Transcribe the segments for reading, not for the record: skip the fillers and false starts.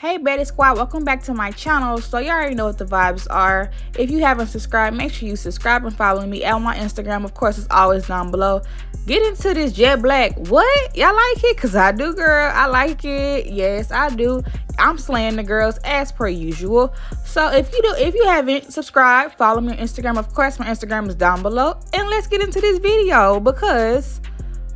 Hey Baddie Squad, welcome back to my channel. So you already know what the vibes are. If you haven't subscribed, make sure you subscribe and follow me at my Instagram. Of course, it's always down below. Get into this jet black. What? Y'all like it? Cause I do, girl. I like it. Yes, I do. I'm slaying the girls as per usual. So if you haven't subscribed, follow me on Instagram. Of course, my Instagram is down below. And let's get into this video because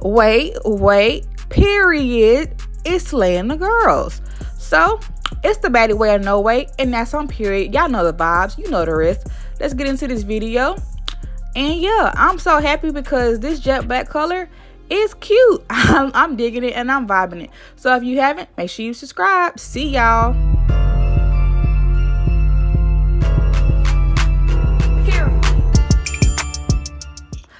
wait, period, it's slaying the girls. So it's the baddie way or no way, and that's on period. Y'all know the vibes, you know the rest. Let's get into this video. And yeah, I'm so happy because this jet black color is cute. I'm digging it and I'm vibing it. So if you haven't, make sure you subscribe. See y'all.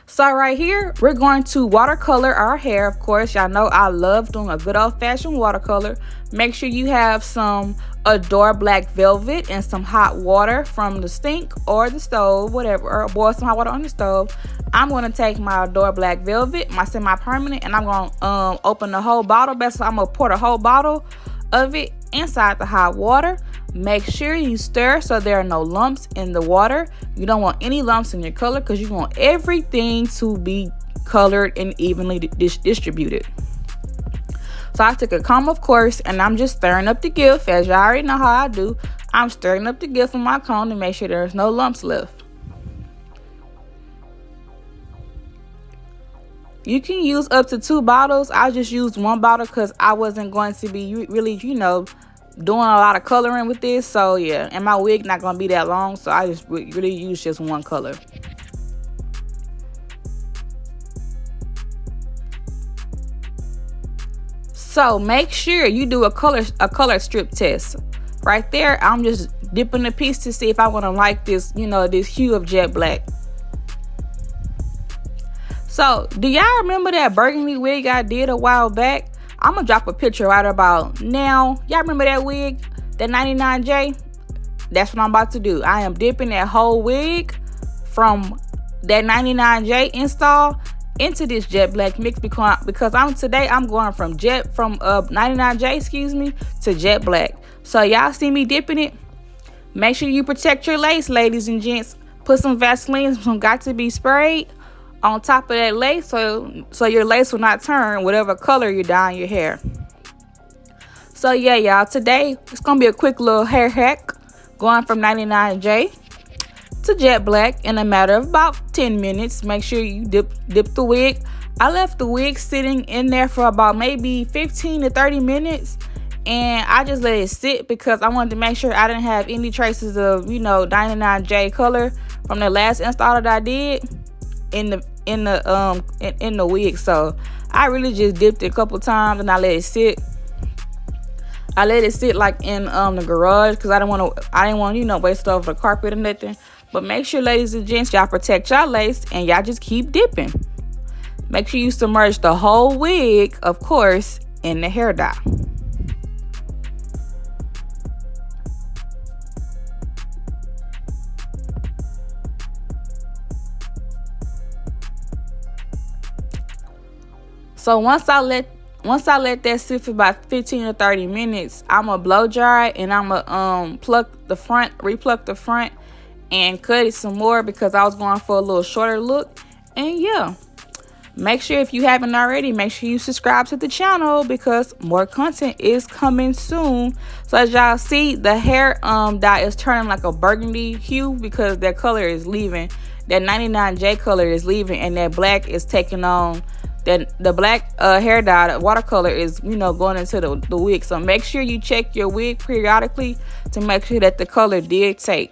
So right here, we're going to watercolor our hair. Of course, y'all know I love doing a good old-fashioned watercolor. Make sure you have some Adore Black Velvet and some hot water from the sink or the stove, whatever, or boil some hot water on the stove. I'm going to take my Adore Black Velvet, my semi-permanent, and I'm going to open the whole bottle. Basically, I'm going to pour the whole bottle of it inside the hot water. Make sure you stir so there are no lumps in the water. You don't want any lumps in your color because you want everything to be colored and evenly distributed. So I took a comb, of course, and I'm just stirring up the gift. As y'all already know how I do, I'm stirring up the gift with my comb to make sure there's no lumps left. You can use up to 2 bottles. I just used 1 bottle because I wasn't going to be really, doing a lot of coloring with this. So yeah, and my wig not going to be that long, so I just really use just 1 color. So make sure you do a color strip test. Right there, I'm just dipping the piece to see if I want to like this, this hue of jet black. So do y'all remember that burgundy wig I did a while back? I'm gonna drop a picture right about now. Y'all remember that wig, that 99J? That's what I'm about to do. I am dipping that whole wig from that 99J install into this jet black mix because I'm going from 99J, to jet black. So y'all see me dipping it. Make sure you protect your lace, ladies and gents. Put some Vaseline, some got to be sprayed on top of that lace so your lace will not turn whatever color you're dyeing your hair. So yeah, y'all, today it's gonna be a quick little hair hack going from 99J to jet black in a matter of about 10 minutes. Make sure you dip the wig. I left the wig sitting in there for about maybe 15 to 30 minutes, and I just let it sit because I wanted to make sure I didn't have any traces of 99J color from the last install that I did in the wig. So I really just dipped it a couple times and I let it sit. I let it sit like in the garage because I didn't want waste over the carpet or nothing. But make sure, ladies and gents, y'all protect y'all lace and y'all just keep dipping. Make sure you submerge the whole wig, of course, in the hair dye. So once I let that sit for about 15 to 30 minutes, I'm gonna blow dry it and I'm gonna repluck the front and cut it some more because I was going for a little shorter look. And yeah, make sure if you haven't already, make sure you subscribe to the channel because more content is coming soon. So as y'all see, the hair dye is turning like a burgundy hue because that color is leaving. That 99J color is leaving and that black is taking on. The black hair dye, the watercolor, is going into the wig. So make sure you check your wig periodically to make sure that the color did take.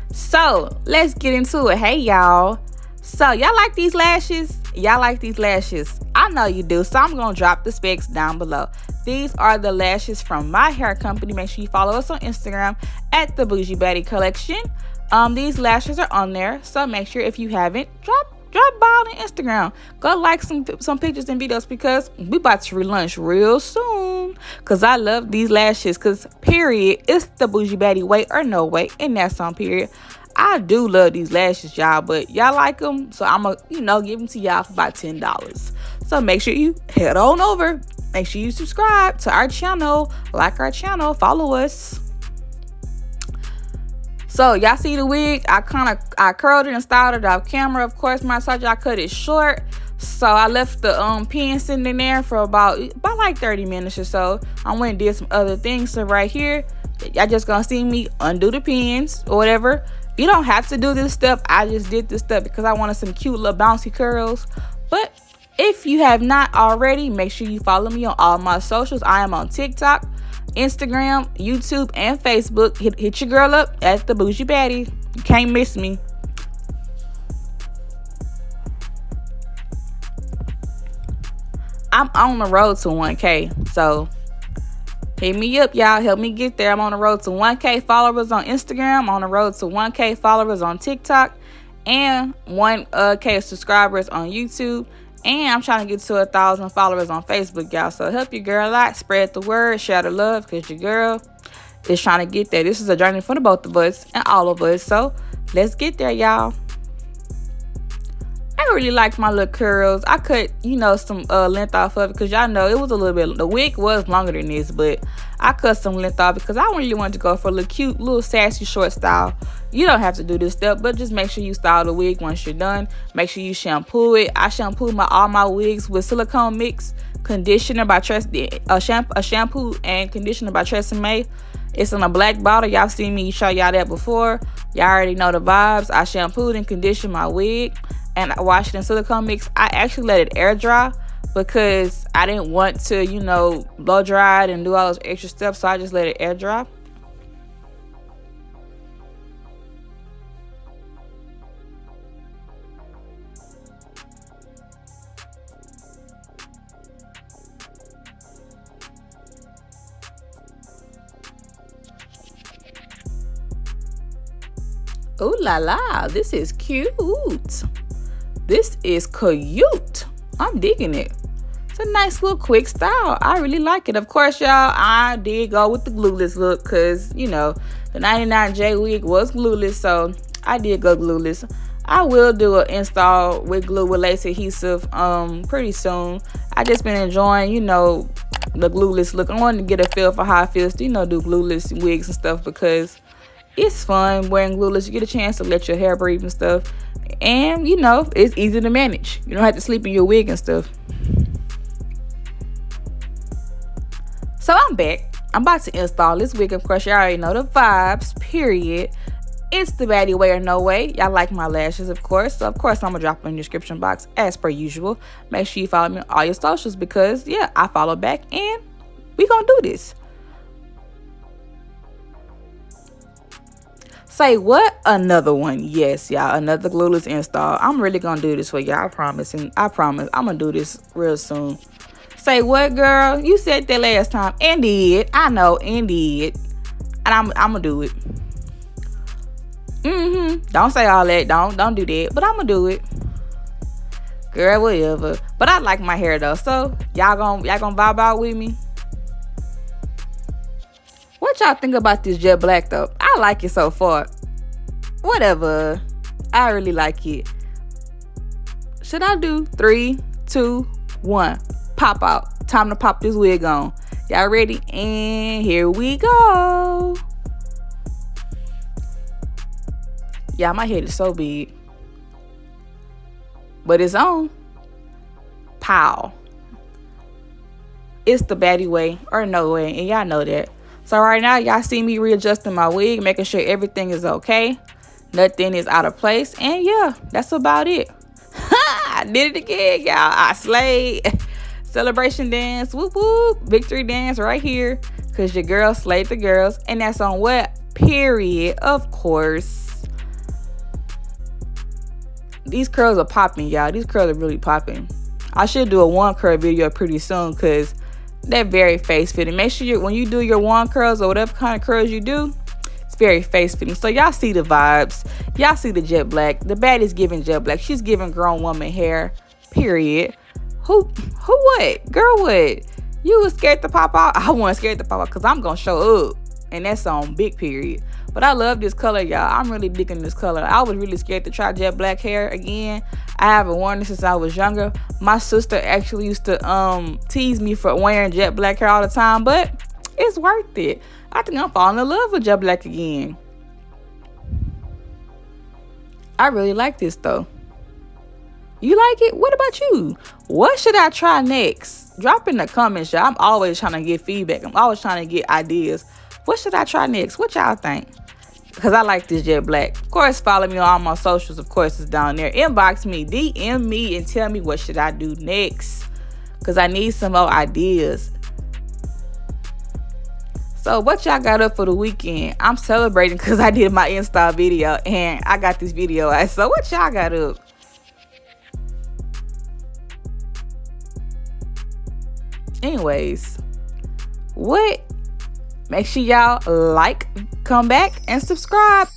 So let's get into it. Hey y'all, so y'all like these lashes? Y'all like these lashes? I know you do. So I'm gonna drop the specs down below. These are the lashes from my hair company. Make sure you follow us on Instagram at the Boujee Baddie collection. These lashes are on there, so make sure if you haven't, drop by on Instagram. Go like some pictures and videos because we about to relaunch real soon. Cause I love these lashes. Cause period, it's the Boujee Baddie way or no way, and that's on period. I do love these lashes, y'all, but y'all like them, so I'm gonna give them to y'all for about $10. So make sure you head on over make sure you subscribe to our channel, like our channel, follow us. So y'all see the wig, I curled it and styled it off camera. Of course, my I cut it short, so I left the pin sitting in there for about like 30 minutes or so. I went and did some other things. So right here, y'all just gonna see me undo the pins or whatever. You don't have to do this step. I just did this step because I wanted some cute little bouncy curls. But if you have not already, make sure you follow me on all my socials. I am on TikTok, Instagram, YouTube, and Facebook. Hit your girl up at the Boujee Baddie. You can't miss me. I'm on the road to 1K, so hit me up, y'all. Help me get there. I'm on the road to 1K followers on Instagram. I'm on the road to 1K followers on TikTok, and 1K subscribers on YouTube. And I'm trying to get to 1,000 followers on Facebook, y'all. So help your girl out. Spread the word. Share the love, because your girl is trying to get there. This is a journey for the both of us and all of us. So let's get there, y'all. I really like my little curls. I cut, some length off of it, because y'all know it was a little bit, the wig was longer than this, but I cut some length off because I really wanted to go for a little cute, little sassy short style. You don't have to do this step, but just make sure you style the wig once you're done. Make sure you shampoo it. I shampoo all my wigs with silicone mix, conditioner by a shampoo and conditioner by Tresemme. It's in a black bottle. Y'all seen me show y'all that before. Y'all already know the vibes. I shampooed and conditioned my wig, and I washed it in silicone mix. I actually let it air dry because I didn't want to, blow dry it and do all those extra steps. So I just let it air dry. Ooh la la, this is cute. This is cute. I'm digging it. It's a nice little quick style. I really like it. Of course, y'all, I did go with the glueless look because, the 99J wig was glueless, so I did go glueless. I will do an install with glue with lace adhesive pretty soon. I just been enjoying, the glueless look. I wanted to get a feel for how it feels to, do glueless wigs and stuff, because it's fun wearing glueless. You get a chance to let your hair breathe and stuff. And, it's easy to manage. You don't have to sleep in your wig and stuff. So I'm back. I'm about to install this wig. Of course, you already know the vibes, period. It's the Baddie way or no way. Y'all like my lashes, of course. So, of course, I'm going to drop them in the description box as per usual. Make sure you follow me on all your socials because, yeah, I follow back and we going to do this. Say what? Another one. Yes, y'all. Another glueless install. I'm really going to do this for y'all. I promise. And I promise I'm going to do this real soon. Say what, girl? You said that last time. And did. I know. And did. And I'm going to do it. Don't say all that. Don't do that. But I'm going to do it. Girl, whatever. But I like my hair, though. So, y'all gonna vibe out with me? What y'all think about this jet black, though? I like it so far. Whatever. I really like it. Should I do 3, 2, 1? Pop out. Time to pop this wig on. Y'all ready? And here we go. Yeah, my head is so big. But it's on. Pow. It's the Baddie way or no way. And y'all know that. So right now, y'all see me readjusting my wig, making sure everything is okay. Nothing is out of place. And yeah, that's about it. I did it again, y'all. I slayed. Celebration dance. Whoop, whoop. Victory dance right here. Because your girl slayed the girls. And that's on what? Period. Of course. These curls are popping, y'all. These curls are really popping. I should do a one curl video pretty soon because they're very face fitting. Make sure when you do your wand curls or whatever kind of curls you do, it's very face fitting. So y'all see the vibes. Y'all see the jet black. The Baddie's giving jet black. She's giving grown woman hair. Period. Who what? Girl, what? You was scared to pop out? I wasn't scared to pop out because I'm gonna show up. And that's on big period. But I love this color, y'all. I'm really digging this color. I was really scared to try jet black hair again. I haven't worn it since I was younger. My sister actually used to tease me for wearing jet black hair all the time, but it's worth it. I think I'm falling in love with jet black again. I really like this though. You like it? What about you? What should I try next? Drop in the comments, y'all. I'm always trying to get feedback. I'm always trying to get ideas. What should I try next? What y'all think? Because I like this jet black. Of course, follow me on all my socials. Of course, it's down there. Inbox me, DM me, and tell me what should I do next. Because I need some more ideas. So what y'all got up for the weekend? I'm celebrating because I did my Insta video and I got this video out. So what y'all got up? Anyways, make sure y'all like, come back, and subscribe.